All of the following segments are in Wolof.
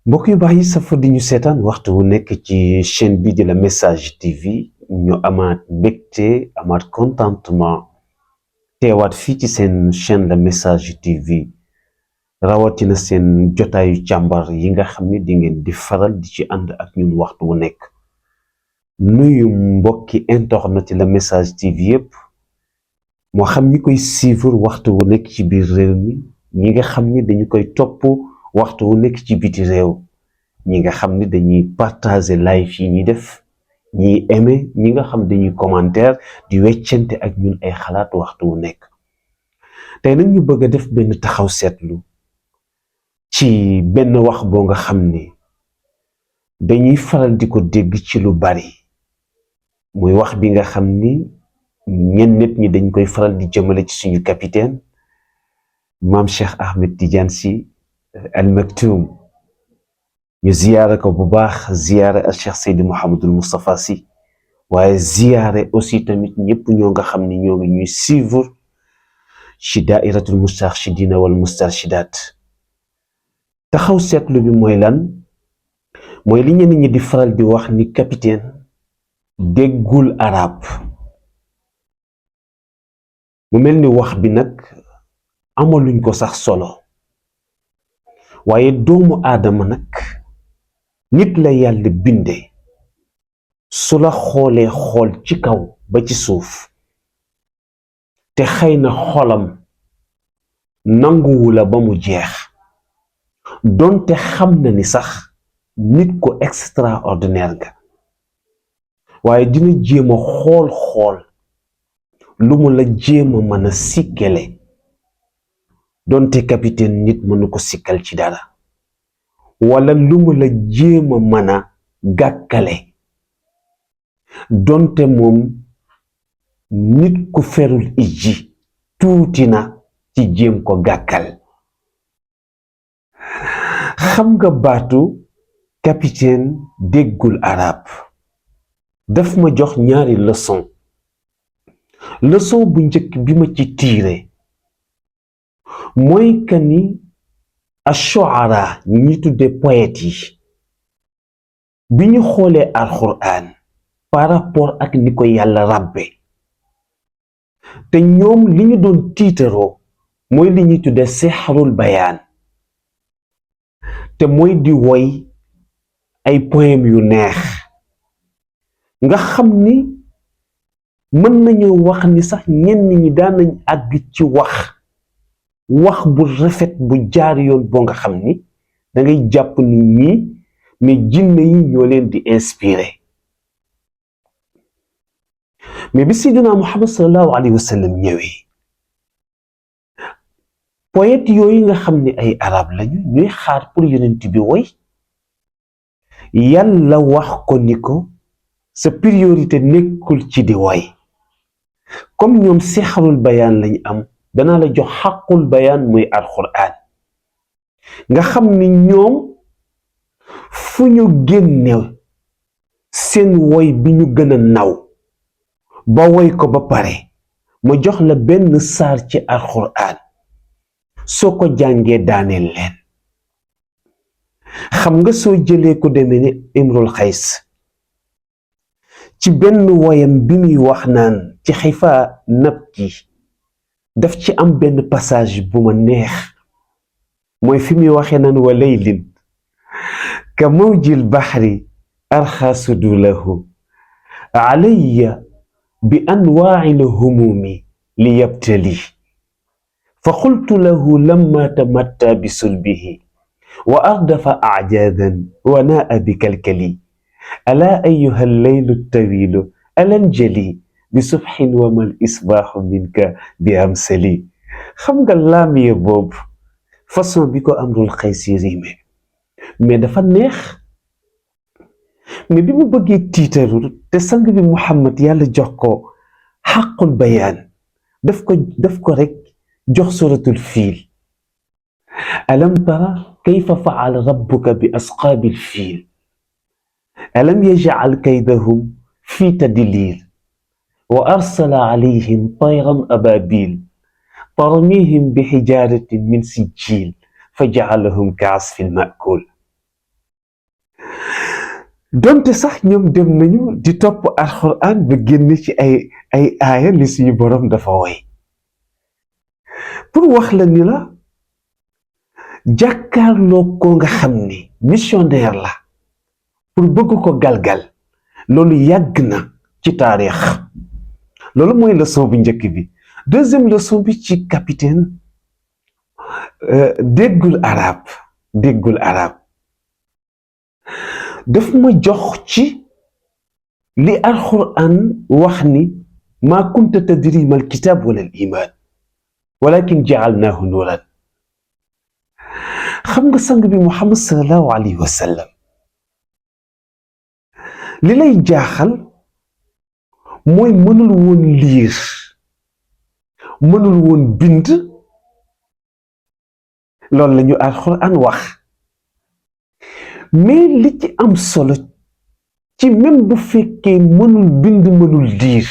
mbokk yu baax yi safo di ñu seetaan waxtu wu nekk ci chaîne bi di la Message TV ñu amaat mbégte amaat contentement teewaat fii ci seen chaîne la Message TV rawatina seen jotaayu càmbar yi nga xam ne di ngeen di faral di ci ànd ak ñun waxtu wu nekk nuyu mbokki internet la Message TV yépp moo xam ñi koy suivre waxtu wu nekk ci biir réew mi ñi nga xam ni dañu koy topp waxtu wu nekk ci biti réew ñi nga xam ni dañuy partager live yi ñuy def ñiy aimer ñi nga xam dañuy commentaire di weccante ak ñun ay xalaat waxtu wu nekk tey nag ñu bëgg a def benn taxaw seetlu ci benn wax boo nga xam ni dañuy faral di ko dégg ci lu bari muy wax bi nga xam ni ñenn nit ñi dañ koy faral di jëmale ci suñu capitaine maam Cheikh Ahmed Tidiane Sy Al Maktoum ñu ziyaare ko bu baax ziyaare al Cheikh Seydi Mouhamadul Moustapha Sy waaye ziyaare aussi tamit ñëpp ñoo nga xam ni ñoo ngi ñuy suivre ci daairatul mustarchidina wal mustarchidat taxaw seetlu bi mooy lan mooy li ñenn ñi di faral di wax ni capitaine déggul arab mu mel ni wax bi nag amaluñ ko sax solo waaye doomu aadama nag nit la yàlla binde su la xoolee xool ci kaw ba ci suuf te xëy na xolam nanguwu la ba mu jeex donte xam na ni sax nit ko extraordinaire nga waaye dina jéem a xool lu mu la jéem a mën a sikkale donte capitaine nit mënu ko sikkal ci dara wala lu mu la jéem a mën a gàkkale donte moom nit ku ferul ijji tuuti na ci jéem ko gàkkal xam nga baatu capitaine déggul arab daf ma jox ñaari leçon bu njëkk bi ma ci tiire mooy que ni ashuara ñi tudde poète yi bi ñu xoolee alquran par rapport ak ni ko yàlla ràbbe te ñoom li ñu doon tiitaroo mooy li ñuy tudde sixrul bayaan te mooy di woy ay poème yu neex nga xam ni mën nañu wax ni sax ñenn ñi daan nañ àgg ci wax bu rafet bu jaar yoon boo nga xam ni da ngay jàpp ni ñii mais jinne yi ñoo leen di inspiré mais bi Seydina Muhammad sallallahu alayhi wa sallam ñëwee poète yooyu nga xam ni ay arab lañu ñuy xaar pour yonent bi woy yàlla wax ko ni ko sa priorité nekkul ci di woy comme ñoom sixarul bayaan lañ am danaa la jox xaqul bayaan muy alquran nga xam ni ñoom fu ñu génne seen woy bi ñu gën a naw ba woy ko ba pare ma jox la benn saar ci alquran soo ko jàngee daaneel leen xam nga soo jëlee ko demee ni imrul xays ci benn woyam bi muy wax naan ci xifa nabki daf ci am benn passage bu ma neex mooy fi muy waxee naan wa laylin ka mawjil baxri arxa sudulahu alayya bi anwaai lhumumi li yabtali fa qultu lahu lamma tamatta bi sulbihi wa ardafa ajadan wa naa bi kalkali ala ayuha llaylu tawilu alanjali bi subhin wa mal isbaaxu minka bi amsali xam nga laamiye boobu façon bi ko amrul xaysi riime mais dafa neex mais bi mu bëggee tiitaru te sang bi Muhammad yàlla jox ko xaqul bayaan daf ko rek jox suratul fiil alam tara kayfa faala rabbuka bi asqaabil fiil alam yajcal kaydahum fi tadlil wa arsala alayhim tayran ababil tarmihim bi xijaratin min sijil fa jacalahum ka asfin maakul donte sax ñoom dem nañu di topp alxuraan ba génn ci ay aaya li suñu borom dafa woy pour wax la ni la jàkkaarloo ko nga xam ni missionnaire la pour bëgg ko galgal loolu yàgg na ci taarix loolu mooy leçon bu njëkk bi. deuxième leçon bi ci capitaine déggul arab daf ma jox ci li alxuraan wax ni maa kunta tadri mal kitaab wala al iman walakin jaalnaahu nuuran. xam nga sang bi Muhammad sallallahu alayhi wa sallam li lay jaaxal mooy mënul woon liir mënul woon bind loolu la ñu alxuraan wax mais li ci am solo ci même bu fekkee mënul bind mënul liir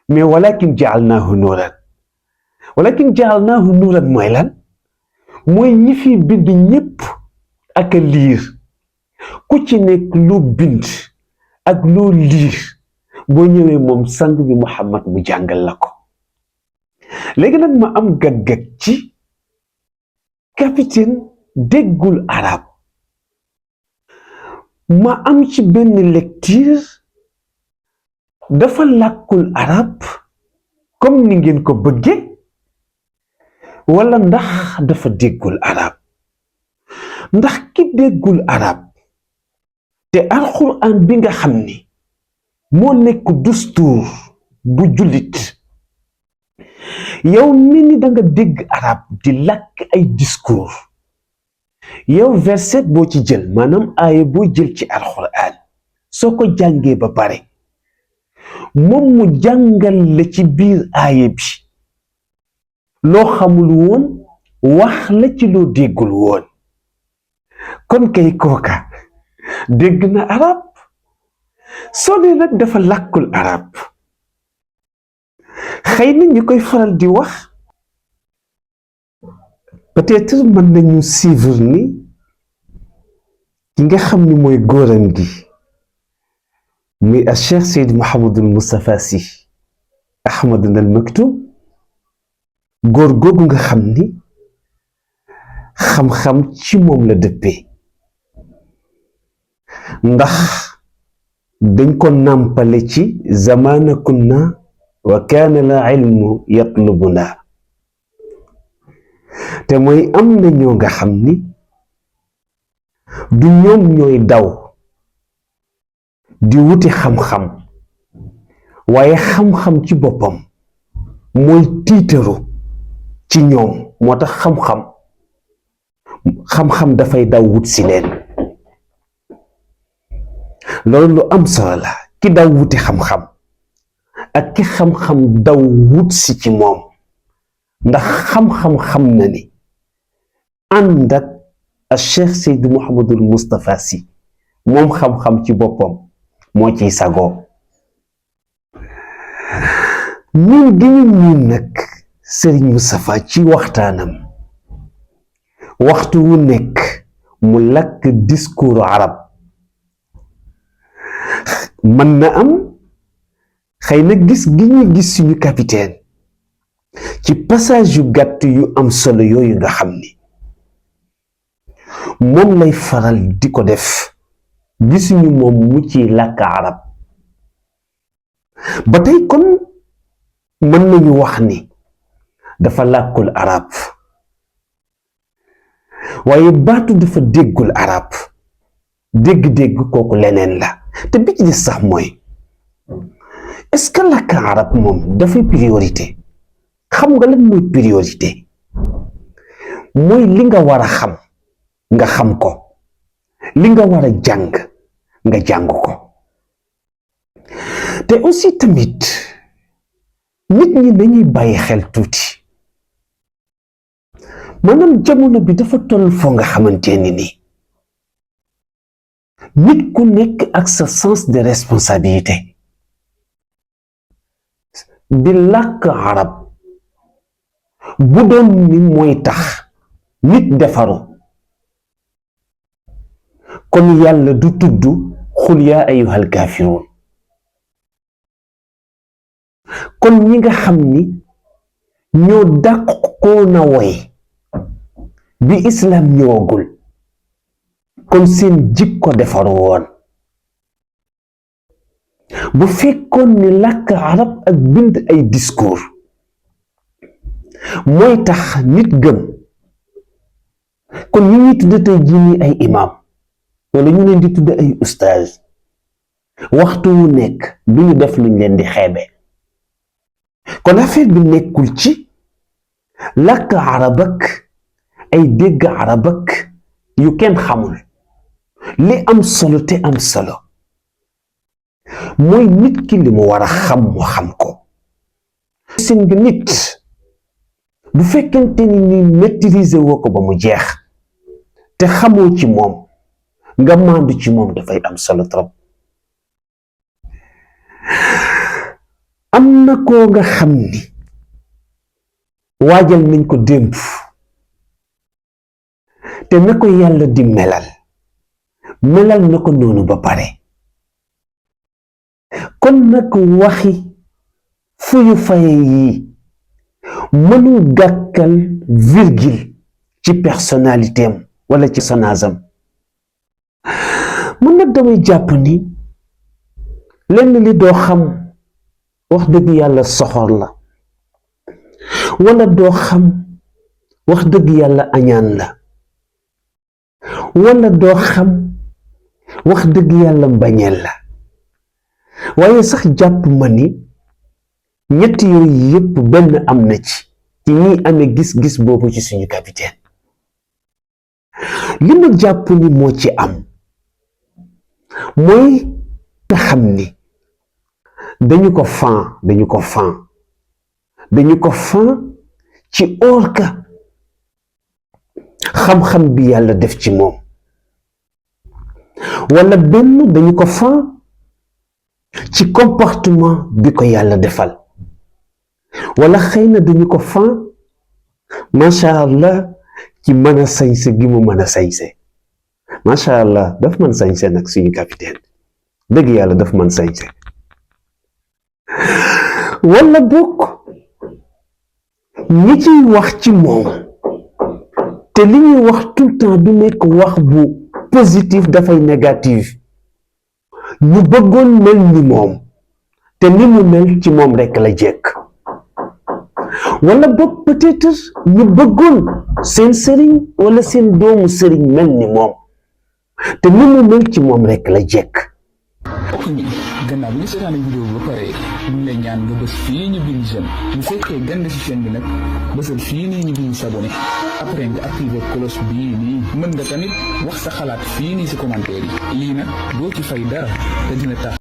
mais walakin jaalnaahu nuuran mooy lan mooy ñi fi bind ñépp ak a liir ku ci nekk loo bind ak loo liir boo ñëwee moom sang bi Muhammad mu jàngal la ko. léegi nag ma am gag-gag ci capitaine déggul arab ma am ci benn lecture dafa làkkul arab comme ni ngeen ko bëgge wala ndax dafa déggul arab. ndax ki déggul arab te alxuraan bi nga xam ni moo nekk dustuur bu jullit yow mel ni da nga dégg arab di làkk ay discours yow verset boo ci jël maanaam aaya boo jël ci alxuraan soo ko jàngee ba pare moom mu jàngal la ci biir aaya bi loo xamul woon wax la ci loo déggul woon kon kay kooka dégg na arab. soo dee nag dafa làkkul arab xëy na ñu koy faral di wax peut-être mën nañu suivre ni ki nga xam ni mooy góoram gi muy a Cheikh Seydi Mouhamadul Moustapha Sy Ahmadul al Maktoum góor googu nga xam ni xam-xam ci moom la dëppee ndax dañ ko nàmpale ci zamana kunna wa kaana la ilmu yatlubuna te mooy am na ñoo nga xam ni du ñoom ñooy daw di wuti xam-xam waaye xam-xam ci boppam mooy tiitaru ci ñoom moo tax xam-xam dafay daw wut si leen. loolu lu am solo la ki daw wuti xam-xam ak ki xam-xam daw wut si ci moom ndax xam-xam xam na ni ànd ak a Cheikh Seydi Mouhamadul Moustapha Sy moom xam-xam ci boppam moo ciy sagoo. miin gi ñu miin nag Serigne Moustapha ci waxtaanam waxtu wu nekk mu lakk discours arab mën na am xëy na gis gi ñuy gis suñu capitaine ci passage yu gàtt yu am solo yooyu nga xam ni moom lay faral di ko def gisuñu moom mu ci làkk arab ba tey kon mën nañu wax ni dafa làkkul arab waaye baatu dafa déggul arab dégg-dégg kooku leneen la te bi ci des sax mooy est-ce que làkk arab moom dafay priorité xam nga lan mooy priorité mooy li nga war a xam nga xam ko li nga war a jàng nga jàng ko te aussi tamit nit ñi dañuy bàyyi xel tuuti maanaam jamono bi dafa toll foo nga xamante ni nit ku nekk ak sa sens de responsabilité di làkk arab bu doon ni mooy tax nit defaru kon yàlla du tudd xul yaa ayyuhal kaafiruun. kon ñi nga xam ni ñoo dàq koo na woy bi islam ñëwagul, kon seen jikko defaru woon. bu fekkoon ni làkk arab ak bind ay discours mooy tax nit gëm, kon ñu ñuy tudde tey jii nii ay imam wala ñu leen di tudde ay ustaaz, waxtu wu nekk du ñu def luñ leen di xeebe. kon affaire bi nekkul ci làkk arab ak ay dégg arab ak yu kenn xamul. li am solo te am solo mooy nit ki li mu war a xam mu xam ko. seen nga nit bu fekkente ni maîtriser woo ko ba mu jeex te xamoo ci moom nga maandu ci moom dafay am solo trop. am na koo nga xam ni waajal nañ ko démb te na ko yàlla di melal na ko noonu ba pare. kon nag waxi fuyu faye yi mënul gàkkal virgule ci personnalité am wala ci sonasam. mën nag damay jàpp ni lenn li doo xam wax dëgg yàlla soxor la, wala doo xam wax dëgg yàlla añaan la, wala doo xam wax dëgg yàlla mbañeel la. waaye sax jàpp ma ni ñett yooyu yépp benn am na ci ñi amee gis-gis boobu ci suñu capitaine. li ma jàpp ni moo ci am mooy nga xam ni dañu ko fan ci orka xam-xam bi yàlla def ci moom, wala benn dañu ko fan ci comportement bi ko yàlla defal, wala xëy na dañu ko fan macha allah ci mën a sañse gi mu mën a sañse. macha allah daf mën sañse nag suñu capitaine, dëgg yàlla daf mën sañse. wala bokk ñi ciy wax ci moom te li ñuy wax tout le temps du nekk wax bu positif, dafay négatif. ñu bëggoon mel ni moom te ni mu mel ci moom rekk la jekk. wala boog peut-être ñu bëggoon seen sëriñ wala seen doomu sëriñ mel ni moom te ni mu mel ci moom rekk la jekk. gannaaw bi nga seetaan vidéo ba pare ñu ngi lay ñaan nga bës fii ñu bind j'aime, bu fekkee gande ci chaîne bi nag bësal fii nii ñu bind s'abonné, après nga activer cloche bii nii. mën nga tamit wax sa xalaat fii nii ci commentaire yi. lii nag doo ci fay dara te dina tax